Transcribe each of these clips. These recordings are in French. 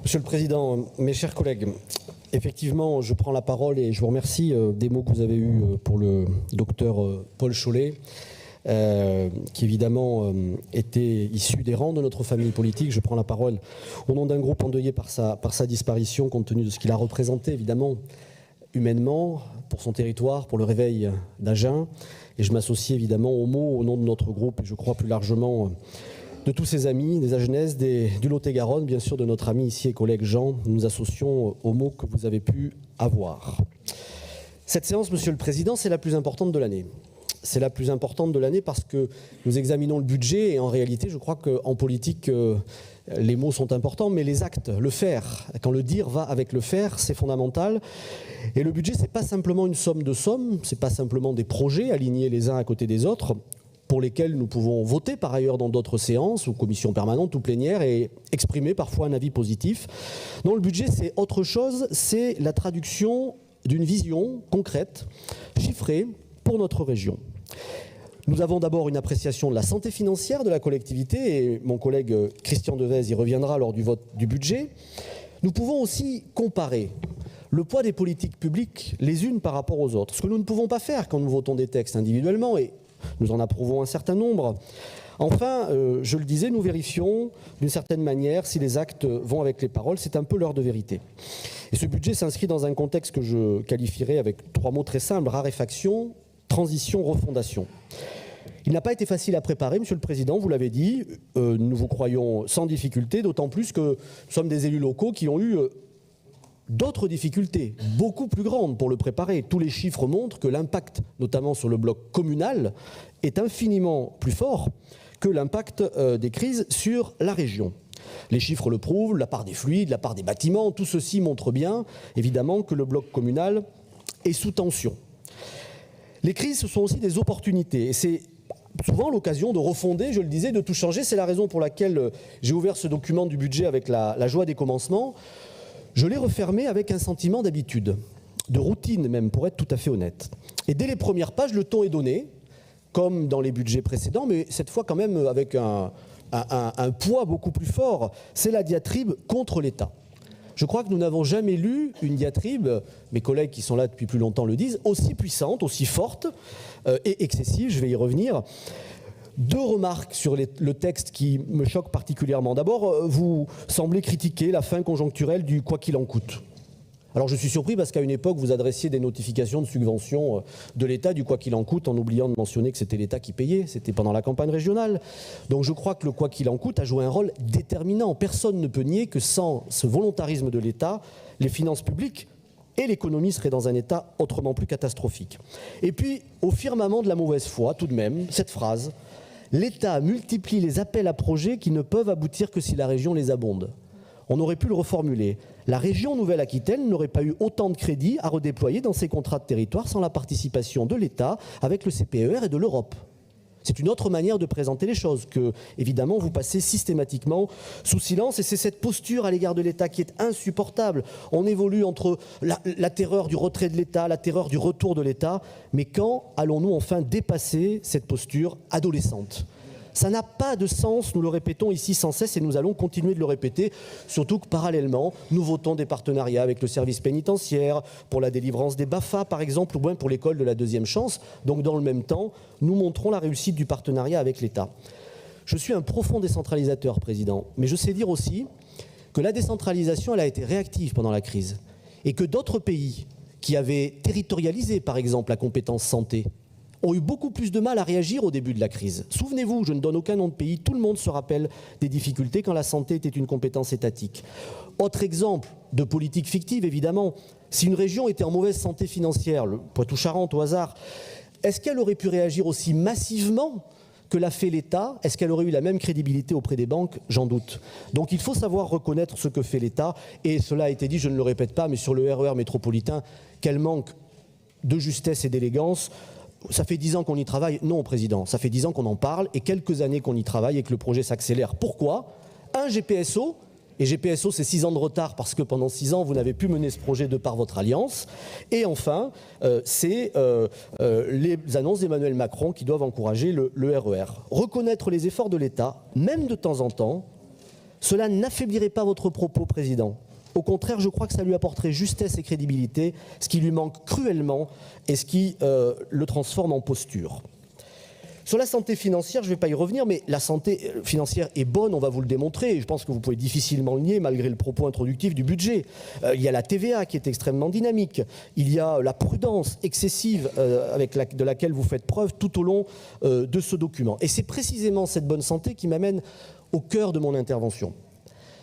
Monsieur le Président, mes chers collègues, effectivement, je prends la parole et je vous remercie des mots que vous avez eus pour le docteur Paul Chollet, qui évidemment était issu des rangs de notre famille politique. Je prends la parole au nom d'un groupe endeuillé par sa disparition, compte tenu de ce qu'il a représenté, évidemment, humainement, pour son territoire, pour le réveil d'Agen. Et je m'associe évidemment aux mots au nom de notre groupe, et je crois plus largement de tous ses amis, des Agenaises, du Lot-et-Garonne, bien sûr de notre ami ici et collègue Jean. Nous nous associons aux mots que vous avez pu avoir. Cette séance, Monsieur le Président, c'est la plus importante de l'année. C'est la plus importante de l'année parce que nous examinons le budget et en réalité, je crois qu'en politique, les mots sont importants, mais les actes, le faire, quand le dire va avec le faire, c'est fondamental. Et le budget, c'est pas simplement une somme de sommes, c'est pas simplement des projets alignés les uns à côté des autres, pour lesquels nous pouvons voter par ailleurs dans d'autres séances ou commissions permanentes ou plénières et exprimer parfois un avis positif. Non, le budget, c'est autre chose, c'est la traduction d'une vision concrète, chiffrée pour notre région. Nous avons d'abord une appréciation de la santé financière de la collectivité et mon collègue Christian Devez y reviendra lors du vote du budget. Nous pouvons aussi comparer le poids des politiques publiques les unes par rapport aux autres, ce que nous ne pouvons pas faire quand nous votons des textes individuellement et nous en approuvons un certain nombre. Enfin, je le disais, nous vérifions d'une certaine manière si les actes vont avec les paroles. C'est un peu l'heure de vérité. Et ce budget s'inscrit dans un contexte que je qualifierais avec 3 mots très simples: raréfaction, transition, refondation. Il n'a pas été facile à préparer, Monsieur le Président, vous l'avez dit. Nous vous croyons sans difficulté, d'autant plus que nous sommes des élus locaux qui ont eu d'autres difficultés, beaucoup plus grandes pour le préparer. Tous les chiffres montrent que l'impact, notamment sur le bloc communal, est infiniment plus fort que l'impact des crises sur la région. Les chiffres le prouvent, la part des fluides, la part des bâtiments, tout ceci montre bien, évidemment, que le bloc communal est sous tension. Les crises, ce sont aussi des opportunités, et c'est souvent l'occasion de refonder, je le disais, de tout changer. C'est la raison pour laquelle j'ai ouvert ce document du budget avec la joie des commencements. Je l'ai refermé avec un sentiment d'habitude, de routine même, pour être tout à fait honnête. Et dès les premières pages, le ton est donné, comme dans les budgets précédents, mais cette fois quand même avec un poids beaucoup plus fort. C'est la diatribe contre l'État. Je crois que nous n'avons jamais lu une diatribe, mes collègues qui sont là depuis plus longtemps le disent, aussi puissante, aussi forte et excessive, je vais y revenir. 2 remarques sur le texte qui me choquent particulièrement. D'abord, vous semblez critiquer la fin conjoncturelle du « quoi qu'il en coûte ». Alors je suis surpris parce qu'à une époque, vous adressiez des notifications de subvention de l'État du « quoi qu'il en coûte » en oubliant de mentionner que c'était l'État qui payait, c'était pendant la campagne régionale. Donc je crois que le « quoi qu'il en coûte » a joué un rôle déterminant. Personne ne peut nier que sans ce volontarisme de l'État, les finances publiques et l'économie seraient dans un état autrement plus catastrophique. Et puis, au firmament de la mauvaise foi, tout de même, cette phrase: l'État multiplie les appels à projets qui ne peuvent aboutir que si la région les abonde. On aurait pu le reformuler. La région Nouvelle-Aquitaine n'aurait pas eu autant de crédits à redéployer dans ses contrats de territoire sans la participation de l'État avec le CPER et de l'Europe. C'est une autre manière de présenter les choses que, évidemment, vous passez systématiquement sous silence. Et c'est cette posture à l'égard de l'État qui est insupportable. On évolue entre la terreur du retrait de l'État, la terreur du retour de l'État. Mais quand allons-nous enfin dépasser cette posture adolescente ? Ça n'a pas de sens, nous le répétons ici sans cesse et nous allons continuer de le répéter, surtout que parallèlement, nous votons des partenariats avec le service pénitentiaire, pour la délivrance des BAFA par exemple, ou bien pour l'école de la deuxième chance. Donc dans le même temps, nous montrons la réussite du partenariat avec l'État. Je suis un profond décentralisateur, Président, mais je sais dire aussi que la décentralisation, elle a été réactive pendant la crise et que d'autres pays qui avaient territorialisé par exemple la compétence santé ont eu beaucoup plus de mal à réagir au début de la crise. Souvenez-vous, je ne donne aucun nom de pays, tout le monde se rappelle des difficultés quand la santé était une compétence étatique. Autre exemple de politique fictive, évidemment, si une région était en mauvaise santé financière, le Poitou-Charentes au hasard, est-ce qu'elle aurait pu réagir aussi massivement que l'a fait l'État? Est-ce qu'elle aurait eu la même crédibilité auprès des banques? J'en doute. Donc il faut savoir reconnaître ce que fait l'État, et cela a été dit, je ne le répète pas, mais sur le RER métropolitain, quel manque de justesse et d'élégance. Ça fait 10 ans qu'on y travaille. Non, Président, ça fait 10 ans qu'on en parle et quelques années qu'on y travaille et que le projet s'accélère. Pourquoi? Un GPSO, et GPSO c'est 6 ans de retard parce que pendant 6 ans vous n'avez pu mener ce projet de par votre alliance. Et enfin, c'est les annonces d'Emmanuel Macron qui doivent encourager le RER. Reconnaître les efforts de l'État, même de temps en temps, Cela n'affaiblirait pas votre propos, Président. Au contraire, je crois que ça lui apporterait justesse et crédibilité, ce qui lui manque cruellement et ce qui le transforme en posture. Sur la santé financière, je ne vais pas y revenir, mais la santé financière est bonne, on va vous le démontrer, et je pense que vous pouvez difficilement le nier malgré le propos introductif du budget. Il y a la TVA qui est extrêmement dynamique, il y a la prudence excessive de laquelle vous faites preuve tout au long de ce document. Et c'est précisément cette bonne santé qui m'amène au cœur de mon intervention.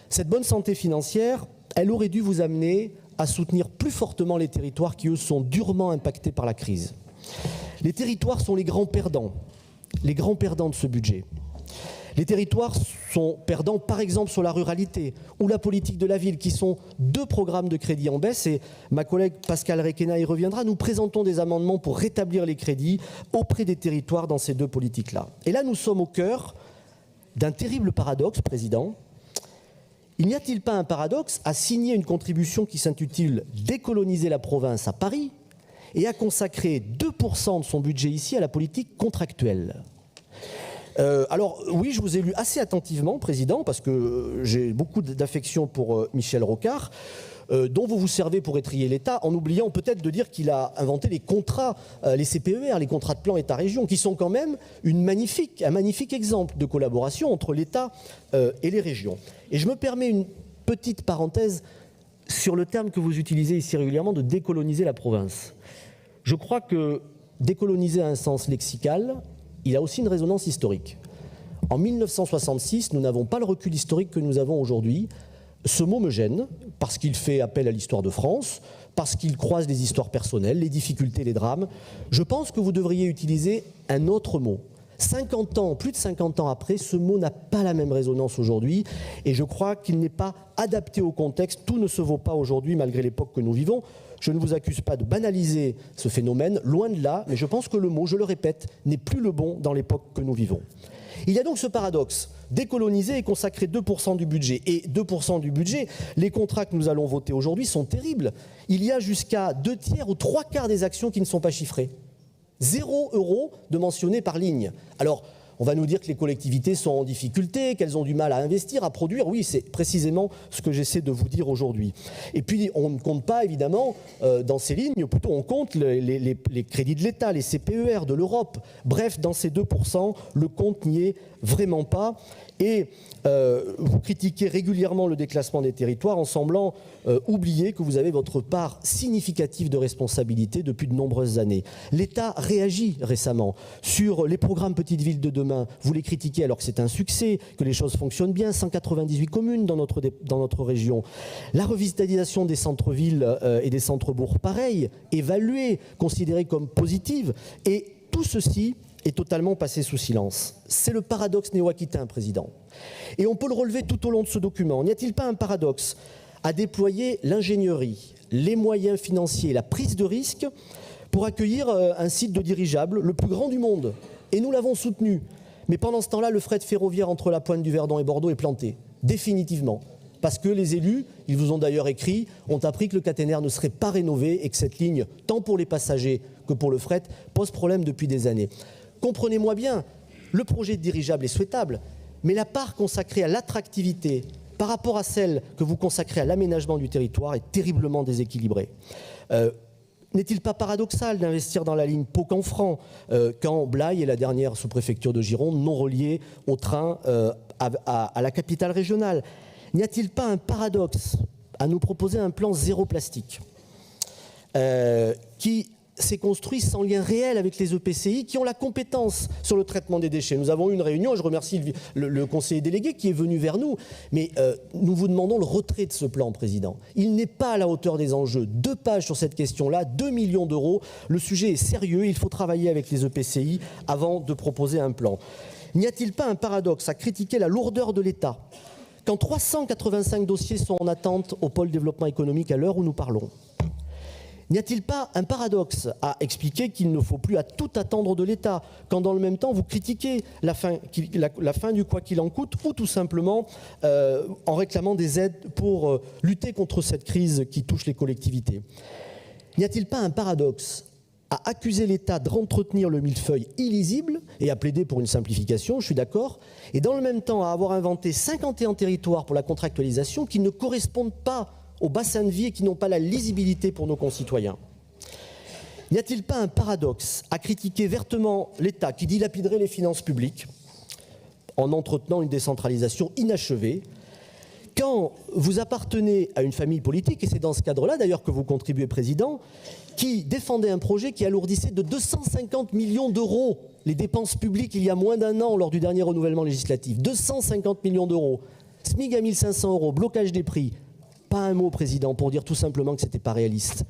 Cette bonne santé financière, elle aurait dû vous amener à soutenir plus fortement les territoires qui, eux, sont durement impactés par la crise. Les territoires sont les grands perdants de ce budget. Les territoires sont perdants, par exemple, sur la ruralité ou la politique de la ville, qui sont deux programmes de crédit en baisse. Et ma collègue Pascale Requena y reviendra. Nous présentons des amendements pour rétablir les crédits auprès des territoires dans ces deux politiques-là. Et là, nous sommes au cœur d'un terrible paradoxe, Président. Il n'y a-t-il pas un paradoxe à signer une contribution qui s'intitule « Décoloniser la province à Paris » et à consacrer 2% de son budget ici à la politique contractuelle. Alors oui, je vous ai lu assez attentivement, Président, parce que j'ai beaucoup d'affection pour Michel Rocard, dont vous vous servez pour étrier l'État, en oubliant peut-être de dire qu'il a inventé les contrats, les CPER, les contrats de plan État-région, qui sont quand même un magnifique exemple de collaboration entre l'État et les régions. Et je me permets une petite parenthèse sur le terme que vous utilisez ici régulièrement de décoloniser la province. Je crois que décoloniser a un sens lexical, il a aussi une résonance historique. En 1966, nous n'avons pas le recul historique que nous avons aujourd'hui. Ce mot me gêne parce qu'il fait appel à l'histoire de France, parce qu'il croise les histoires personnelles, les difficultés, les drames. Je pense que vous devriez utiliser un autre mot. 50 ans, plus de 50 ans après, ce mot n'a pas la même résonance aujourd'hui et je crois qu'il n'est pas adapté au contexte. Tout ne se vaut pas aujourd'hui malgré l'époque que nous vivons. Je ne vous accuse pas de banaliser ce phénomène, loin de là, mais je pense que le mot, je le répète, n'est plus le bon dans l'époque que nous vivons. Il y a donc ce paradoxe, décoloniser et consacrer 2% du budget. Et 2% du budget, les contrats que nous allons voter aujourd'hui sont terribles. Il y a jusqu'à 2/3 ou 3/4 des actions qui ne sont pas chiffrées. 0 € de mentionné par ligne. Alors, on va nous dire que les collectivités sont en difficulté, qu'elles ont du mal à investir, à produire. Oui, c'est précisément ce que j'essaie de vous dire aujourd'hui. Et puis, on ne compte pas, évidemment, dans ces lignes, plutôt on compte les crédits de l'État, les CPER, de l'Europe. Bref, dans ces 2%, le compte n'y est vraiment pas. Et vous critiquez régulièrement le déclassement des territoires en semblant oublier que vous avez votre part significative de responsabilité depuis de nombreuses années. L'État réagit récemment sur les programmes Petites Villes de demain. Vous les critiquez alors que c'est un succès, que les choses fonctionnent bien. 198 communes dans notre région. La revitalisation des centres-villes et des centres-bourgs, pareil, évaluée, considérée comme positive. Et tout ceci est totalement passé sous silence. C'est le paradoxe néo-aquitain, Président. Et on peut le relever tout au long de ce document. N'y a-t-il pas un paradoxe à déployer l'ingénierie, les moyens financiers, la prise de risque pour accueillir un site de dirigeable, le plus grand du monde? Et nous l'avons soutenu. Mais pendant ce temps-là, le fret ferroviaire entre la pointe du Verdon et Bordeaux est planté, définitivement. Parce que les élus, ils vous ont d'ailleurs écrit, ont appris que le caténaire ne serait pas rénové et que cette ligne, tant pour les passagers que pour le fret, pose problème depuis des années. Comprenez-moi bien, le projet de dirigeable est souhaitable, mais la part consacrée à l'attractivité par rapport à celle que vous consacrez à l'aménagement du territoire est terriblement déséquilibrée. N'est-il pas paradoxal d'investir dans la ligne Pau-Canfranc quand Blaye est la dernière sous-préfecture de Gironde non reliée au train à la capitale régionale? N'y a-t-il pas un paradoxe à nous proposer un plan zéro plastique qui s'est construit sans lien réel avec les EPCI qui ont la compétence sur le traitement des déchets. Nous avons eu une réunion, je remercie le conseiller délégué qui est venu vers nous, mais nous vous demandons le retrait de ce plan, Président. Il n'est pas à la hauteur des enjeux. 2 pages sur cette question-là, 2 millions d'euros. Le sujet est sérieux, il faut travailler avec les EPCI avant de proposer un plan. N'y a-t-il pas un paradoxe à critiquer la lourdeur de l'État quand 385 dossiers sont en attente au pôle développement économique à l'heure où nous parlons? N'y a-t-il pas un paradoxe à expliquer qu'il ne faut plus à tout attendre de l'État, quand dans le même temps vous critiquez la fin du quoi qu'il en coûte, ou tout simplement en réclamant des aides pour lutter contre cette crise qui touche les collectivités? N'y a-t-il pas un paradoxe à accuser l'État d'entretenir le millefeuille illisible et à plaider pour une simplification, je suis d'accord, et dans le même temps à avoir inventé 51 territoires pour la contractualisation qui ne correspondent pas au bassin de vie et qui n'ont pas la lisibilité pour nos concitoyens. N'y a-t-il pas un paradoxe à critiquer vertement l'État qui dilapiderait les finances publiques en entretenant une décentralisation inachevée quand vous appartenez à une famille politique, et c'est dans ce cadre-là d'ailleurs que vous contribuez président, qui défendait un projet qui alourdissait de 250 millions d'euros les dépenses publiques il y a moins d'un an lors du dernier renouvellement législatif. 250 millions d'euros. SMIC à 1500 euros, blocage des prix. Pas un mot, président, pour dire tout simplement que ce n'était pas réaliste.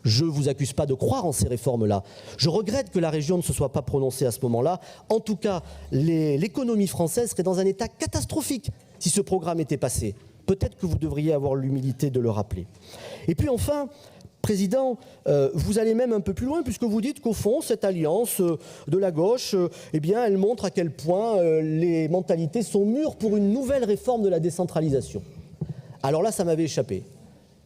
Je ne vous accuse pas de croire en ces réformes-là. Je regrette que la région ne se soit pas prononcée à ce moment-là. En tout cas, l'économie française serait dans un état catastrophique si ce programme était passé. Peut-être que vous devriez avoir l'humilité de le rappeler. Et puis enfin, président, vous allez même un peu plus loin puisque vous dites qu'au fond, cette alliance de la gauche, eh bien, elle montre à quel point les mentalités sont mûres pour une nouvelle réforme de la décentralisation. Alors là, ça m'avait échappé.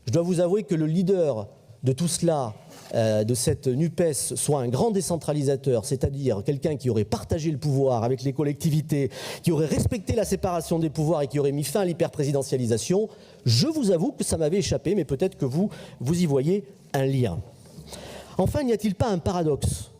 Je dois vous avouer que le leader de tout cela, de cette NUPES, soit un grand décentralisateur, c'est-à-dire quelqu'un qui aurait partagé le pouvoir avec les collectivités, qui aurait respecté la séparation des pouvoirs et qui aurait mis fin à l'hyperprésidentialisation, je vous avoue que ça m'avait échappé, mais peut-être que vous y voyez un lien. Enfin, n'y a-t-il pas un paradoxe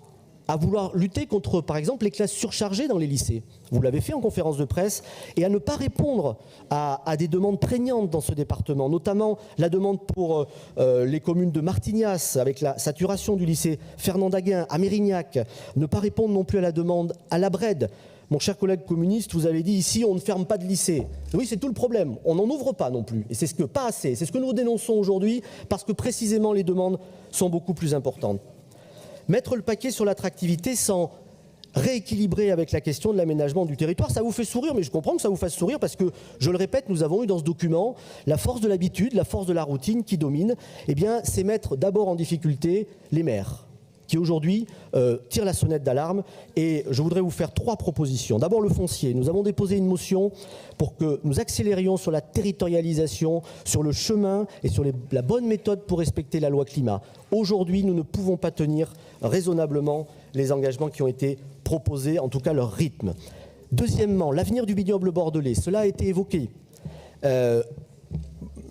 à vouloir lutter contre, par exemple, les classes surchargées dans les lycées? Vous l'avez fait en conférence de presse, et à ne pas répondre à des demandes prégnantes dans ce département, notamment la demande pour les communes de Martignas, avec la saturation du lycée Fernand Daguin, à Mérignac, ne pas répondre non plus à la demande à la Brède. Mon cher collègue communiste, vous avez dit ici, on ne ferme pas de lycée. Oui, c'est tout le problème, on n'en ouvre pas non plus, et c'est ce que pas assez, c'est ce que nous dénonçons aujourd'hui, parce que précisément les demandes sont beaucoup plus importantes. Mettre le paquet sur l'attractivité sans rééquilibrer avec la question de l'aménagement du territoire, ça vous fait sourire, mais je comprends que ça vous fasse sourire parce que, je le répète, nous avons eu dans ce document la force de l'habitude, la force de la routine qui domine. Eh bien, c'est mettre d'abord en difficulté les maires qui aujourd'hui tirent la sonnette d'alarme, et je voudrais vous faire 3 propositions. D'abord le foncier. Nous avons déposé une motion pour que nous accélérions sur la territorialisation, sur le chemin et sur la bonne méthode pour respecter la loi climat. Aujourd'hui, nous ne pouvons pas tenir raisonnablement les engagements qui ont été proposés, en tout cas leur rythme. Deuxièmement, l'avenir du vignoble bordelais, cela a été évoqué.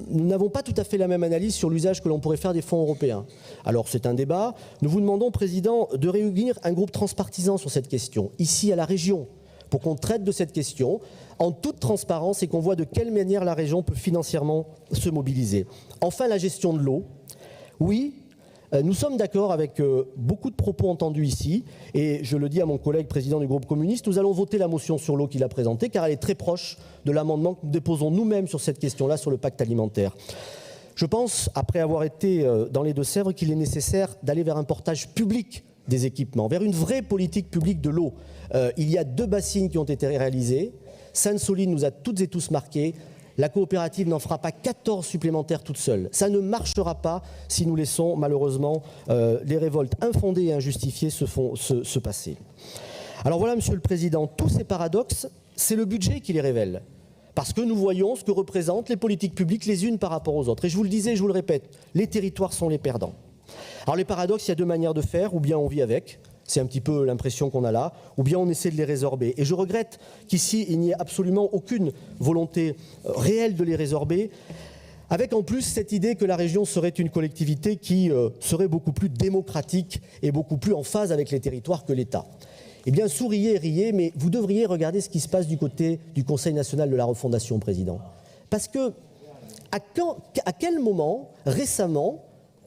Nous n'avons pas tout à fait la même analyse sur l'usage que l'on pourrait faire des fonds européens. Alors c'est un débat. Nous vous demandons, Président, de réunir un groupe transpartisan sur cette question, ici à la région, pour qu'on traite de cette question en toute transparence et qu'on voit de quelle manière la région peut financièrement se mobiliser. Enfin, la gestion de l'eau. Oui, nous sommes d'accord avec beaucoup de propos entendus ici, et je le dis à mon collègue président du groupe communiste, nous allons voter la motion sur l'eau qu'il a présentée, car elle est très proche de l'amendement que nous déposons nous-mêmes sur cette question-là, sur le pacte alimentaire. Je pense, après avoir été dans les Deux-Sèvres, qu'il est nécessaire d'aller vers un portage public des équipements, vers une vraie politique publique de l'eau. Il y a 2 bassines qui ont été réalisées. Sainte-Soline nous a toutes et tous marqués. La coopérative n'en fera pas 14 supplémentaires toute seule. Ça ne marchera pas si nous laissons malheureusement les révoltes infondées et injustifiées se passer. Alors voilà, Monsieur le Président, tous ces paradoxes, c'est le budget qui les révèle. Parce que nous voyons ce que représentent les politiques publiques les unes par rapport aux autres. Et je vous le disais, je vous le répète, les territoires sont les perdants. Alors les paradoxes, il y a 2 manières de faire, ou bien on vit avec, c'est un petit peu l'impression qu'on a là, ou bien on essaie de les résorber. Et je regrette qu'ici, il n'y ait absolument aucune volonté réelle de les résorber, avec en plus cette idée que la région serait une collectivité qui serait beaucoup plus démocratique et beaucoup plus en phase avec les territoires que l'État. Eh bien, souriez et riez, mais vous devriez regarder ce qui se passe du côté du Conseil national de la refondation, Président. Parce que, à quel moment, récemment,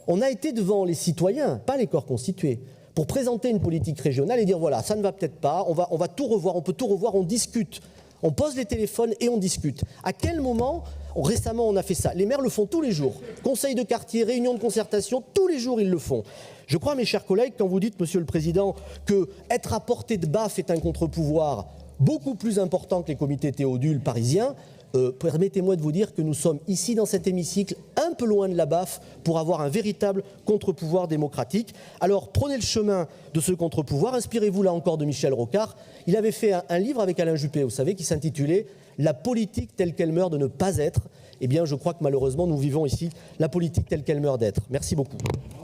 on a été devant les citoyens, pas les corps constitués, pour présenter une politique régionale et dire voilà, ça ne va peut-être pas, on va tout revoir, on peut tout revoir, on discute. On pose les téléphones et on discute. À quel moment, récemment, on a fait ça? Les maires le font tous les jours. Conseil de quartier, réunion de concertation, tous les jours, ils le font. Je crois, mes chers collègues, quand vous dites, Monsieur le Président, que être à portée de baffe est un contre-pouvoir beaucoup plus important que les comités Théodule parisiens, permettez-moi de vous dire que nous sommes ici dans cet hémicycle un peu loin de la baffe pour avoir un véritable contre-pouvoir démocratique. Alors prenez le chemin de ce contre-pouvoir, inspirez-vous là encore de Michel Rocard. Il avait fait un livre avec Alain Juppé, vous savez, qui s'intitulait « La politique telle qu'elle meurt de ne pas être ». Eh bien je crois que malheureusement nous vivons ici la politique telle qu'elle meurt d'être. Merci beaucoup.